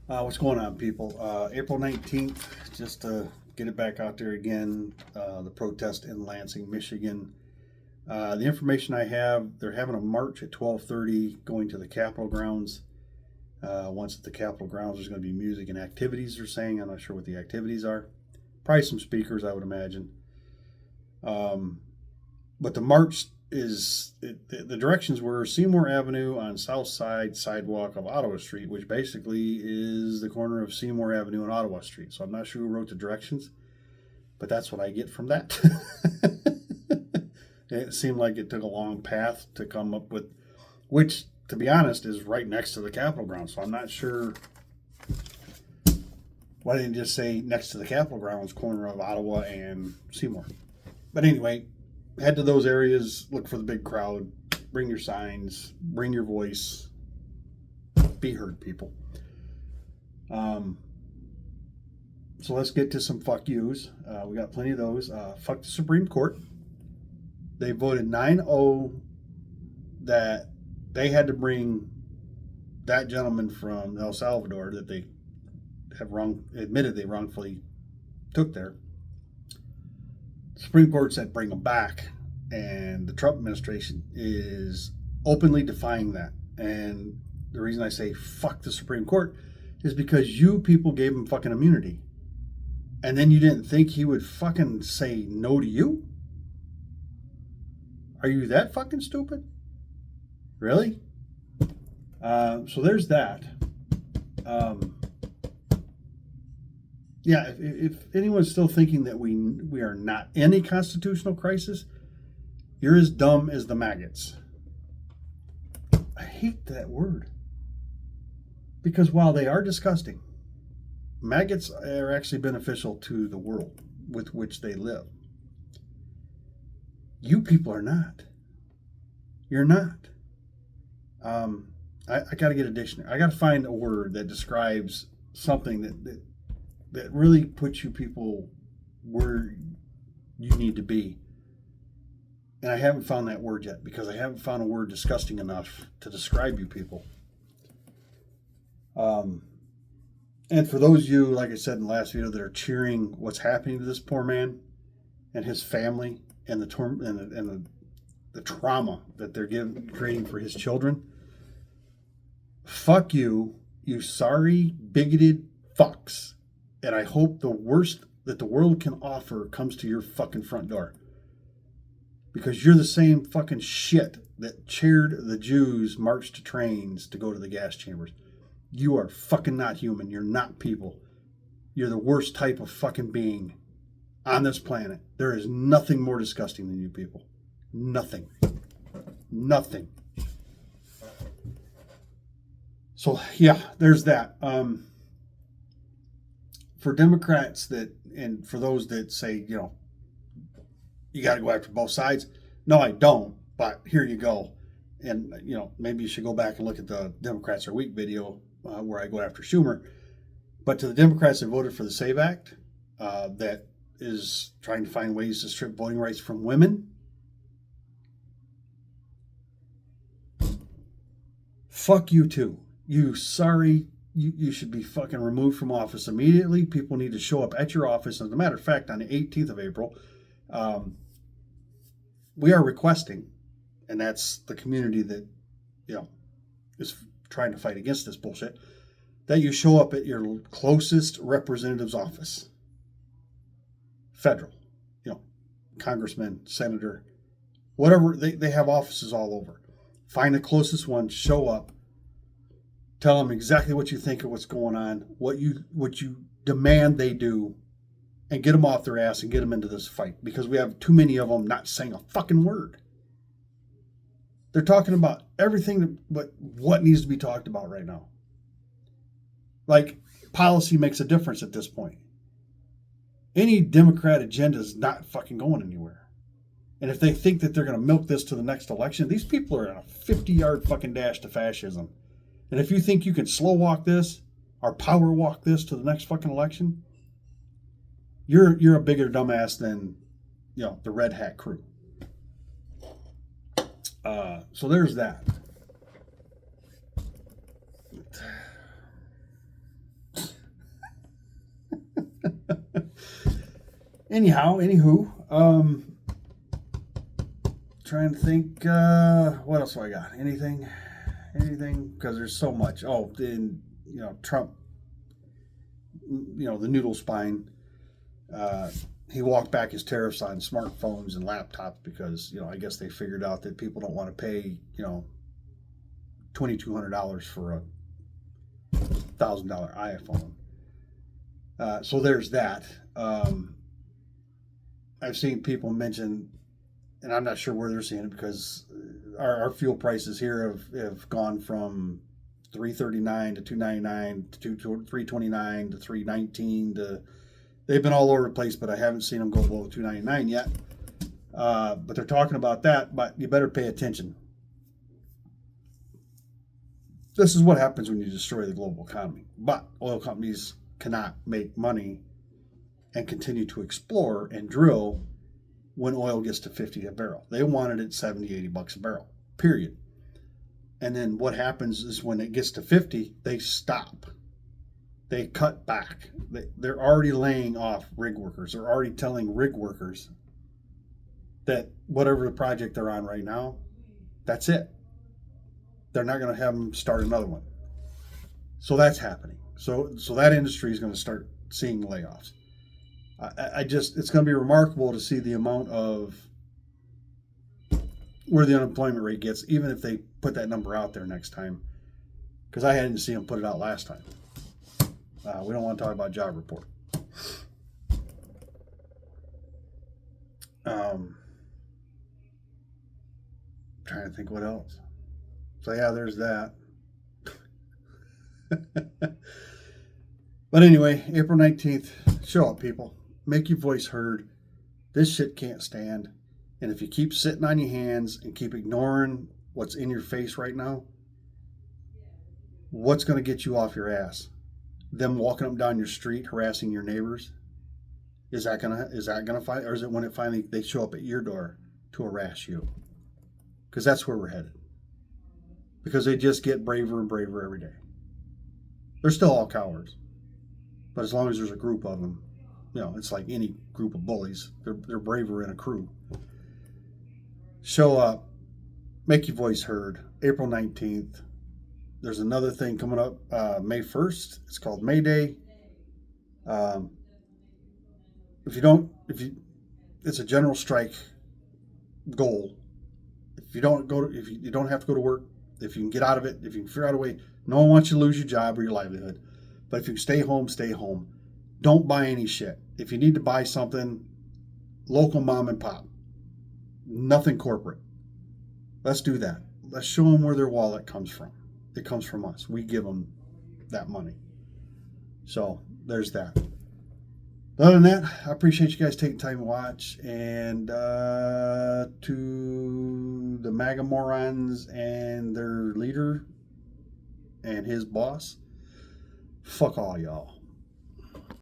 What's going on, people? April 19th, just to get it back out there again, the protest in Lansing, Michigan. The information I have, they're having a march at 12:30 going to the Capitol grounds. Once at the Capitol grounds, there's going to be music and activities, they're saying. I'm not sure what the activities are. Probably some speakers, I would imagine. But the march the directions were Seymour Avenue on south side sidewalk of Ottawa Street, which basically is the corner of Seymour Avenue and Ottawa Street. So I'm not sure who wrote the directions, but that's what I get from that. It seemed like it took a long path to come up with, which, to be honest, is right next to the Capitol grounds. So I'm not sure why didn't you just say next to the Capitol grounds, corner of Ottawa and Seymour. But anyway, head to those areas, look for the big crowd, bring your signs, bring your voice, be heard, people. So let's get to some fuck yous. We got plenty of those. Fuck the Supreme Court. They voted 9-0 that they had to bring that gentleman from El Salvador that they have admitted they wrongfully took there. The Supreme Court said bring him back, and the Trump administration is openly defying that. And the reason I say fuck the Supreme Court is because you people gave him fucking immunity, and then you didn't think he would fucking say no to you? Are you that fucking stupid? Really? So there's that. Yeah, if anyone's still thinking that we are not in a constitutional crisis, you're as dumb as the maggots. I hate that word. Because while they are disgusting, maggots are actually beneficial to the world with which they live. You people are not. You're not. I got to get a dictionary. I got to find a word that describes something that really puts you people where you need to be. And I haven't found that word yet because I haven't found a word disgusting enough to describe you people. And for those of you, like I said in the last video, that are cheering what's happening to this poor man and his family and the trauma that they're creating for his children, fuck you, you sorry, bigoted fucks. And I hope the worst that the world can offer comes to your fucking front door. Because you're the same fucking shit that cheered the Jews march to trains to go to the gas chambers. You are fucking not human. You're not people. You're the worst type of fucking being on this planet. There is nothing more disgusting than you people. Nothing. Nothing. So, yeah, there's that. For Democrats and for those that say, you got to go after both sides. No, I don't. But here you go. And, maybe you should go back and look at the Democrats Are Weak video where I go after Schumer. But to the Democrats that voted for the SAVE Act, that is trying to find ways to strip voting rights from women, fuck you too. You sorry. You should be fucking removed from office immediately. People need to show up at your office. As a matter of fact, on the 18th of April, we are requesting, and that's the community that, is trying to fight against this bullshit, that you show up at your closest representative's office. Federal, congressman, senator, whatever. They have offices all over. Find the closest one, show up, tell them exactly what you think of what's going on, what you demand they do, and get them off their ass and get them into this fight, because we have too many of them not saying a fucking word. They're talking about everything but what needs to be talked about right now. Like, policy makes a difference at this point. Any Democrat agenda is not fucking going anywhere. And if they think that they're going to milk this to the next election, these people are in a 50-yard fucking dash to fascism. And if you think you can slow walk this or power walk this to the next fucking election, you're a bigger dumbass than, the Red Hat crew. So there's that. Anywho, trying to think, what else do I got? Anything? Because there's so much. Oh, then, Trump, the noodle spine, he walked back his tariffs on smartphones and laptops because, I guess they figured out that people don't want to pay, $2,200 for a $1,000 iPhone. So there's that. I've seen people mention, and I'm not sure where they're seeing it because our fuel prices here have gone from $3.39 to $2.99 to $3.29 to $3.19 to, they've been all over the place, but I haven't seen them go below $2.99 yet. But they're talking about that, but you better pay attention. This is what happens when you destroy the global economy. But oil companies cannot make money and continue to explore and drill when oil gets to 50 a barrel. They wanted it 70, 80 bucks a barrel, period. And then what happens is when it gets to 50, they stop. They cut back. They're already laying off rig workers. They're already telling rig workers that whatever the project they're on right now, that's it. They're not going to have them start another one. So that's happening. So that industry is going to start seeing layoffs. It's going to be remarkable to see the amount of where the unemployment rate gets, even if they put that number out there next time, because I hadn't seen them put it out last time. We don't want to talk about job report. Trying to think what else. So yeah, there's that. But anyway, April 19th, show up, people. Make your voice heard. This shit can't stand. And if you keep sitting on your hands and keep ignoring what's in your face right now, what's going to get you off your ass? Them walking up and down your street harassing your neighbors? Is that gonna fight, or is it when they show up at your door to harass you? Because that's where we're headed. Because they just get braver and braver every day. They're still all cowards, but as long as there's a group of them, it's like any group of bullies. They're braver in a crew. Show up, make your voice heard. April 19th. There's another thing coming up May 1st. It's called May Day. It's a general strike goal. If you don't have to go to work, if you can get out of it, if you can figure out a way, no one wants you to lose your job or your livelihood. But if you can stay home, stay home. Don't buy any shit. If you need to buy something, local mom and pop. Nothing corporate. Let's do that. Let's show them where their wallet comes from. It comes from us. We give them that money. So there's that. Other than that, I appreciate you guys taking time to watch. And to the MAGA morons and their leader and his boss, fuck all y'all.